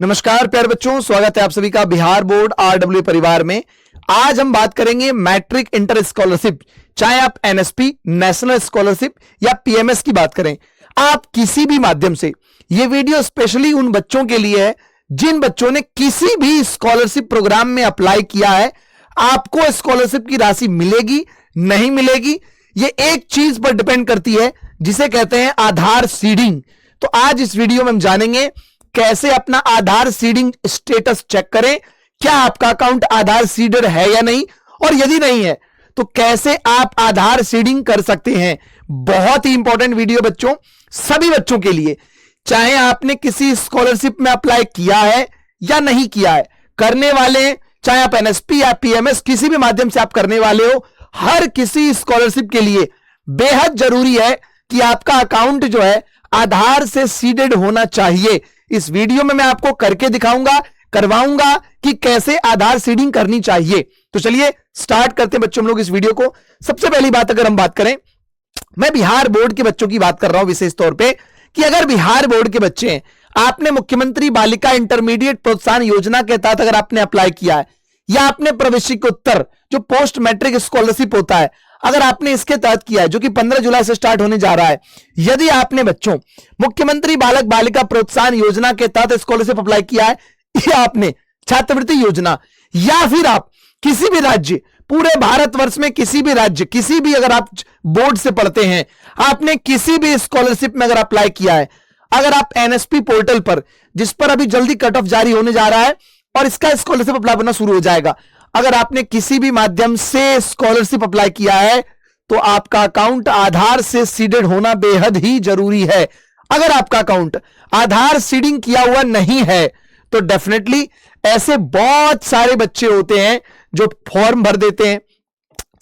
नमस्कार प्यारे बच्चों, स्वागत है आप सभी का बिहार बोर्ड आरडब्ल्यू परिवार में। आज हम बात करेंगे मैट्रिक इंटर स्कॉलरशिप। चाहे आप एनएसपी नेशनल स्कॉलरशिप या पीएमएस की बात करें, आप किसी भी माध्यम से, ये वीडियो स्पेशली उन बच्चों के लिए है जिन बच्चों ने किसी भी स्कॉलरशिप प्रोग्राम में अप्लाई किया है। आपको स्कॉलरशिप की राशि मिलेगी नहीं मिलेगी, ये एक चीज पर डिपेंड करती है जिसे कहते हैं आधार सीडिंग। तो आज इस वीडियो में हम जानेंगे कैसे अपना आधार सीडिंग स्टेटस चेक करें, क्या आपका अकाउंट आधार सीडेड है या नहीं, और यदि नहीं है तो कैसे आप आधार सीडिंग कर सकते हैं। बहुत ही इंपॉर्टेंट वीडियो बच्चों, सभी बच्चों के लिए, चाहे आपने किसी स्कॉलरशिप में अप्लाई किया है या नहीं किया है, करने वाले, चाहे आप एनएसपी या पीएमएस किसी भी माध्यम से आप करने वाले हो, हर किसी स्कॉलरशिप के लिए बेहद जरूरी है कि आपका अकाउंट जो है आधार से सीडेड होना चाहिए। इस वीडियो में मैं आपको करके दिखाऊंगा, करवाऊंगा कि कैसे आधार सीडिंग करनी चाहिए। तो चलिए स्टार्ट करते हैं बच्चों हम लोग इस वीडियो को। सबसे पहली बात अगर हम बात करें, मैं बिहार बोर्ड के बच्चों की बात कर रहा हूं विशेष तौर पे, कि अगर बिहार बोर्ड के बच्चे हैं, आपने मुख्यमंत्री बालिका इंटरमीडिएट प्रोत्साहन योजना के तहत अगर आपने अप्लाई किया है, या आपने प्रवेशिकोत्तर जो पोस्ट मैट्रिक स्कॉलरशिप होता है, अगर आपने इसके तहत किया है, जो कि 15 जुलाई से स्टार्ट होने जा रहा है, यदि आपने बच्चों मुख्यमंत्री बालक बालिका प्रोत्साहन योजना के तहत स्कॉलरशिप अप्लाई किया है, या आपने छात्रवृत्ति योजना, या फिर आप किसी भी राज्य, पूरे भारतवर्ष में किसी भी राज्य, किसी भी, अगर आप बोर्ड से पढ़ते हैं, आपने किसी भी स्कॉलरशिप में अगर अप्लाई किया है, अगर आप एनएसपी पोर्टल पर, जिस पर अभी जल्दी कट ऑफ जारी होने जा रहा है और इसका स्कॉलरशिप अप्लाई होना शुरू हो जाएगा, अगर आपने किसी भी माध्यम से स्कॉलरशिप अप्लाई किया है तो आपका अकाउंट आधार से सीडेड होना बेहद ही जरूरी है। अगर आपका अकाउंट आधार सीडिंग किया हुआ नहीं है तो डेफिनेटली ऐसे बहुत सारे बच्चे होते हैं जो फॉर्म भर देते हैं,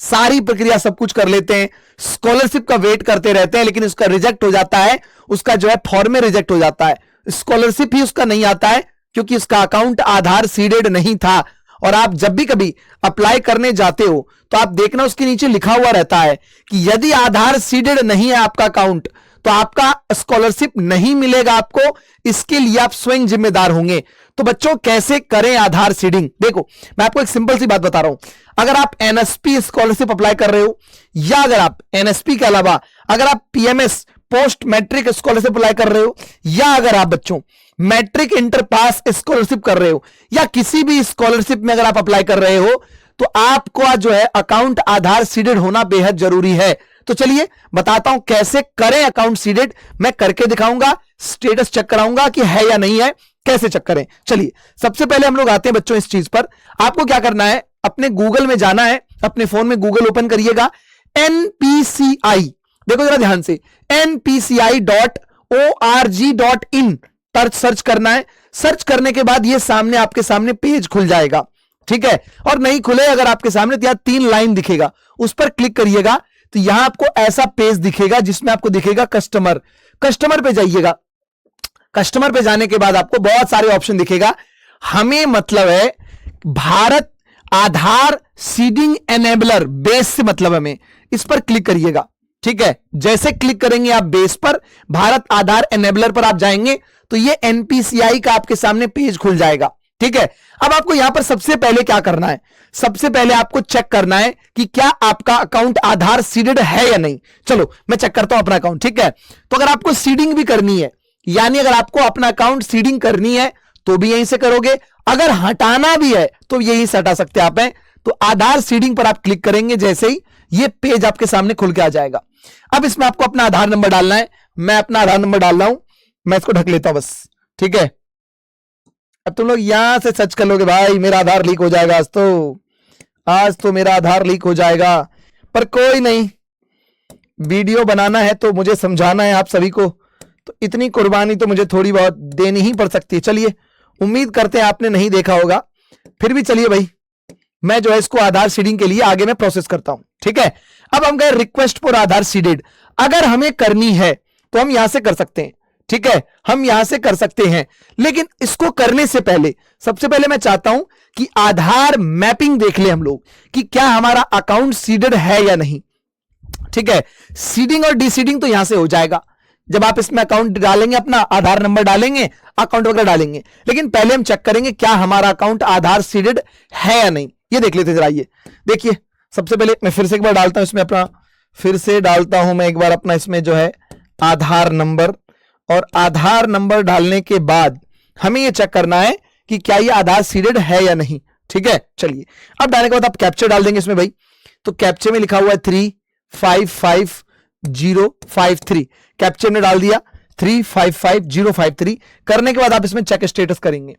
सारी प्रक्रिया सब कुछ कर लेते हैं, स्कॉलरशिप का वेट करते रहते हैं, लेकिन उसका रिजेक्ट हो जाता है, उसका जो है फॉर्म में रिजेक्ट हो जाता है, स्कॉलरशिप ही उसका नहीं आता है क्योंकि उसका अकाउंट आधार सीडेड नहीं था। और आप जब भी कभी अप्लाई करने जाते हो तो आप देखना उसके नीचे लिखा हुआ रहता है कि यदि आधार सीडेड नहीं है आपका अकाउंट तो आपका स्कॉलरशिप नहीं मिलेगा आपको, इसके लिए आप स्वयं जिम्मेदार होंगे। तो बच्चों कैसे करें आधार सीडिंग? देखो मैं आपको एक सिंपल सी बात बता रहा हूं, अगर आप एनएसपी स्कॉलरशिप अप्लाई कर रहे हो, या अगर आप एनएसपी के अलावा अगर आप PMS post matric scholarship apply कर रहे हो, या अगर आप बच्चों मैट्रिक इंटर पास स्कॉलरशिप कर रहे हो, या किसी भी स्कॉलरशिप में अगर आप अप्लाई कर रहे हो, तो आपको जो है अकाउंट आधार सीडेड होना बेहद जरूरी है। तो चलिए बताता हूं कैसे करें अकाउंट सीडेड, मैं करके दिखाऊंगा, स्टेटस चेक कराऊंगा कि है या नहीं है, कैसे चेक करें। चलिए सबसे पहले हम लोग आते हैं बच्चों इस चीज पर। आपको क्या करना है, अपने गूगल में जाना है, अपने फोन में गूगल ओपन करिएगा, npci, देखो जरा ध्यान से, npci.org.in पर सर्च करना है। सर्च करने के बाद ये सामने आपके सामने पेज खुल जाएगा, ठीक है, और नहीं खुले अगर आपके सामने तो यहां 3 लाइन दिखेगा, उस पर क्लिक करिएगा तो यहां आपको ऐसा पेज दिखेगा जिसमें आपको दिखेगा कस्टमर। कस्टमर पे जाइएगा, कस्टमर पे जाने के बाद आपको बहुत सारे ऑप्शन दिखेगा। हमें मतलब है भारत आधार सीडिंग एनेबलर, बेस से मतलब हमें, इस पर क्लिक करिएगा, ठीक है। जैसे क्लिक करेंगे आप बेस पर, भारत आधार एनेबलर पर आप जाएंगे तो ये एनपीसीआई का आपके सामने पेज खुल जाएगा, ठीक है। अब आपको यहां पर सबसे पहले क्या करना है, सबसे पहले आपको चेक करना है कि क्या आपका अकाउंट आधार सीडेड है या नहीं। चलो मैं चेक करता हूं अपना अकाउंट, ठीक है। तो अगर आपको सीडिंग भी करनी है, यानी अगर आपको अपना अकाउंट सीडिंग करनी है तो भी यहीं से करोगे, अगर हटाना भी है तो यहीं से हटा सकते आप हैं। तो आधार सीडिंग पर आप क्लिक करेंगे, जैसे ही ये पेज आपके सामने खुल के आ जाएगा। अब इसमें आपको अपना आधार नंबर डालना है, मैं अपना आधार नंबर डाल रहा हूं, मैं इसको ढक लेता हूं बस, ठीक है। अब तुम लोग यहां से सर्च कर लोगे, भाई मेरा आधार लीक हो जाएगा आज तो मेरा आधार लीक हो जाएगा, पर कोई नहीं, वीडियो बनाना है तो मुझे समझाना है आप सभी को, तो इतनी कुर्बानी तो मुझे थोड़ी बहुत देनी ही पड़ सकती है। चलिए उम्मीद करते हैं आपने नहीं देखा होगा, फिर भी चलिए भाई, मैं जो है इसको आधार सीडिंग के लिए आगे मैं प्रोसेस करता हूं, ठीक है। अब हम गए रिक्वेस्ट फॉर आधार सीडेड, अगर हमें करनी है तो हम यहां से कर सकते हैं, ठीक है, हम यहां से कर सकते हैं। लेकिन इसको करने से पहले सबसे पहले मैं चाहता हूं कि आधार मैपिंग देख ले हम लोग कि क्या हमारा अकाउंट सीडेड है या नहीं, ठीक है। सीडिंग और डीसीडिंग तो यहां से हो जाएगा, जब आप इसमें अकाउंट डालेंगे, अपना आधार नंबर डालेंगे, अकाउंट वगैरह डालेंगे, लेकिन पहले हम चेक करेंगे क्या हमारा अकाउंट आधार सीडेड है या नहीं। ये देख लेते जरा। ये देखिए, सबसे पहले मैं फिर से एक बार डालता हूं इसमें अपना, फिर से डालता हूं मैं एक बार अपना इसमें जो है आधार नंबर, और आधार नंबर डालने के बाद हमें ये चेक करना है कि क्या ये आधार सीडेड है या नहीं। ठीक है, चलिए अब डालने के बाद आप कैप्चा डाल देंगे इसमें भाई। तो कैप्चे में लिखा हुआ है 355053, कैप्चे में डाल दिया 355053। करने के बाद आप इसमें चेक स्टेटस करेंगे।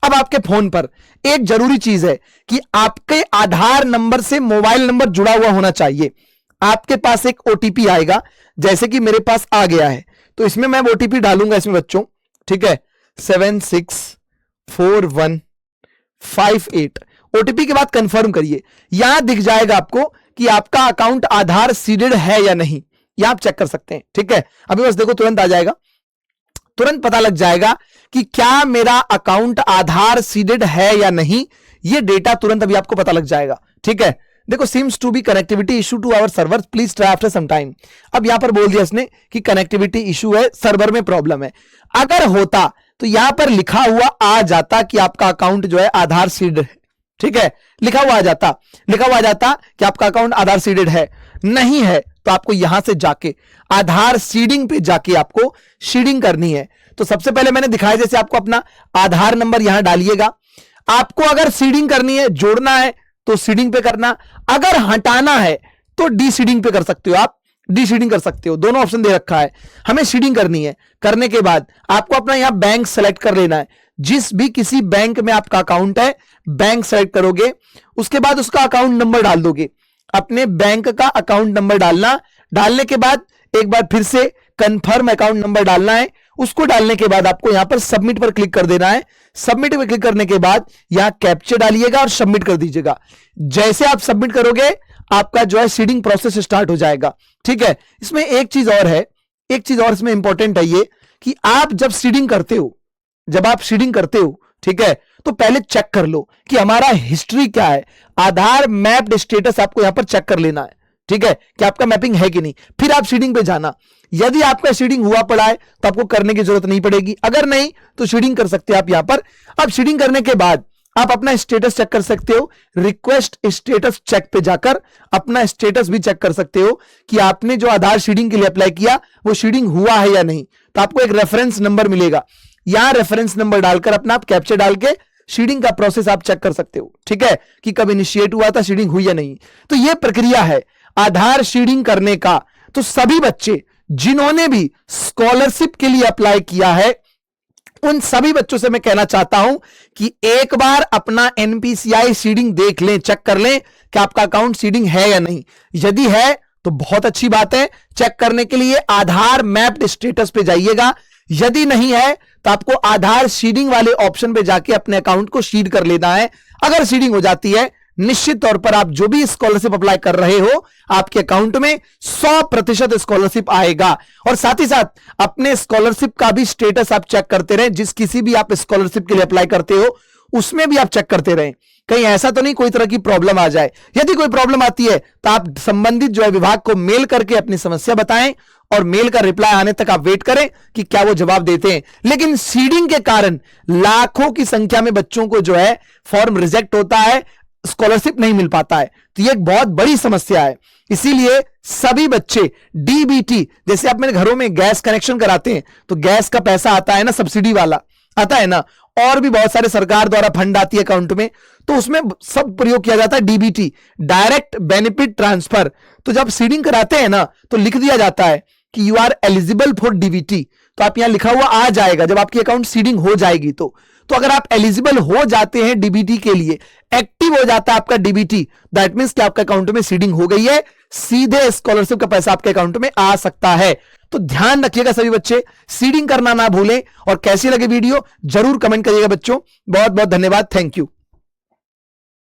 अब आपके फोन पर एक जरूरी चीज है कि आपके आधार नंबर से मोबाइल नंबर जुड़ा हुआ होना चाहिए। आपके पास एक ओटीपी आएगा, जैसे कि मेरे पास आ गया है, तो इसमें मैं ओटीपी डालूंगा इसमें बच्चों। ठीक है, 764158। ओटीपी के बाद कंफर्म करिए। यहां दिख जाएगा आपको कि आपका अकाउंट आधार सीडेड है या नहीं, यहां आप चेक कर सकते हैं। ठीक है, अभी बस देखो तुरंत आ जाएगा, तुरंत पता लग जाएगा कि क्या मेरा अकाउंट आधार सीडेड है या नहीं। ये डेटा तुरंत अभी आपको पता लग जाएगा। ठीक है, देखो, seems to be connectivity issue to our server, please try after some time. अब यहां पर बोल दिया इसने कि कनेक्टिविटी इशू है, सर्वर में प्रॉब्लम है। अगर होता तो यहां पर लिखा हुआ आ जाता कि आपका अकाउंट जो है आधार सीडेड है। ठीक है, लिखा हुआ आ जाता कि आपका अकाउंट आधार सीडेड है। नहीं है तो आपको यहां से जाके आधार सीडिंग पे जाके आपको सीडिंग करनी है। तो सबसे पहले मैंने दिखाया, जैसे आपको अपना आधार नंबर यहां डालिएगा। आपको अगर सीडिंग करनी है, जोड़ना है तो सीडिंग पे करना, अगर हटाना है तो डी सीडिंग पे कर सकते हो। आप डी सीडिंग कर सकते हो, दोनों ऑप्शन दे रखा है। हमें सीडिंग करनी है। करने के बाद आपको अपना यहां बैंक सेलेक्ट कर लेना है। जिस भी किसी बैंक में आपका अकाउंट है, बैंक सेलेक्ट करोगे, उसके बाद उसका अकाउंट नंबर डाल दोगे। अपने बैंक का अकाउंट नंबर डालना, डालने के बाद एक बार फिर से कंफर्म अकाउंट नंबर डालना है। उसको डालने के बाद आपको यहां पर सबमिट पर क्लिक कर देना है। सबमिट पर क्लिक करने के बाद यहां कैप्चा डालिएगा और सबमिट कर दीजिएगा। जैसे आप सबमिट करोगे, आपका जो है सीडिंग प्रोसेस स्टार्ट हो जाएगा। ठीक है, इसमें एक चीज और है, एक चीज और इसमें इंपॉर्टेंट है ये कि आप जब सीडिंग करते हो, जब आप सीडिंग करते हो, ठीक है, तो पहले चेक कर लो कि हमारा हिस्ट्री क्या है। आधार मैप्ड स्टेटस आपको यहां पर चेक कर लेना है। ठीक है, कि आपका मैपिंग है कि नहीं, फिर आप सीडिंग पे जाना। यदि आपका सीडिंग हुआ पड़ा है तो आपको करने की जरूरत नहीं पड़ेगी, अगर नहीं तो सीडिंग कर सकते हैं आप यहां पर। अब सीडिंग करने के बाद आप अपना स्टेटस चेक कर सकते हो। रिक्वेस्ट स्टेटस चेक पे जाकर अपना स्टेटस भी चेक कर सकते हो कि आपने जो आधार सीडिंग के लिए अप्लाई किया वो सीडिंग हुआ है या नहीं। तो आपको एक रेफरेंस नंबर मिलेगा, यहां रेफरेंस नंबर डालकर अपना आप कैप्चा डाल के सीडिंग का प्रोसेस आप चेक कर सकते हो। ठीक है, कि कब इनिशिएट हुआ था, सीडिंग हुई या नहीं। तो यह प्रक्रिया है आधार सीडिंग करने का। तो सभी बच्चे जिन्होंने भी स्कॉलरशिप के लिए अप्लाई किया है, उन सभी बच्चों से मैं कहना चाहता हूं कि एक बार अपना एनपीसीआई सीडिंग देख लें, चेक कर लें कि आपका अकाउंट सीडिंग है या नहीं। यदि है तो बहुत अच्छी बात है। चेक करने के लिए आधार मैप्ड स्टेटस पे जाइएगा। यदि नहीं है तो आपको आधार सीडिंग वाले ऑप्शन पे जाके अपने अकाउंट को सीड कर लेना है। अगर सीडिंग हो जाती है, निश्चित तौर पर आप जो भी स्कॉलरशिप अप्लाई कर रहे हो, आपके अकाउंट में 100% स्कॉलरशिप आएगा। और साथ ही साथ अपने स्कॉलरशिप का भी स्टेटस आप चेक करते रहें। जिस किसी भी आप स्कॉलरशिप के लिए अप्लाई करते हो उसमें भी आप चेक करते रहें, कहीं ऐसा तो नहीं कोई तरह की प्रॉब्लम आ जाए। यदि कोई प्रॉब्लम आती है तो आप संबंधित जो है विभाग को मेल करके अपनी समस्या बताएं, और मेल का रिप्लाई आने तक आप वेट करें कि क्या वो जवाब देते हैं। लेकिन सीडिंग के कारण लाखों की संख्या में बच्चों को जो है फॉर्म रिजेक्ट होता है, स्कॉलरशिप नहीं मिल पाता है। तो ये एक बहुत बड़ी समस्या है। इसीलिए सभी बच्चे डीबीटी, जैसे आप मेरे घरों में गैस कनेक्शन कराते हैं तो गैस का पैसा आता है ना, सब्सिडी वाला आता है ना, और भी बहुत सारे सरकार द्वारा फंड आती है अकाउंट में, तो उसमें सब प्रयोग किया जाता है डीबीटी, डायरेक्ट बेनिफिट ट्रांसफर। तो जब सीडिंग कराते हैं ना तो लिख दिया जाता है कि you are eligible for DBT. तो आप यहां लिखा हुआ आ जाएगा जब आपकी अकाउंट सीडिंग हो जाएगी। तो अगर आप एलिजिबल हो जाते हैं डीबीटी के लिए, एक्टिव हो जाता है आपका डीबीटी, दैट मींस कि आपके अकाउंट में सीडिंग हो गई है, सीधे स्कॉलरशिप का पैसा आपके अकाउंट में आ सकता है। तो ध्यान रखिएगा सभी बच्चे, सीडिंग करना ना भूलें। और कैसी लगे वीडियो जरूर कमेंट करिएगा बच्चों। बहुत बहुत धन्यवाद, थैंक यू।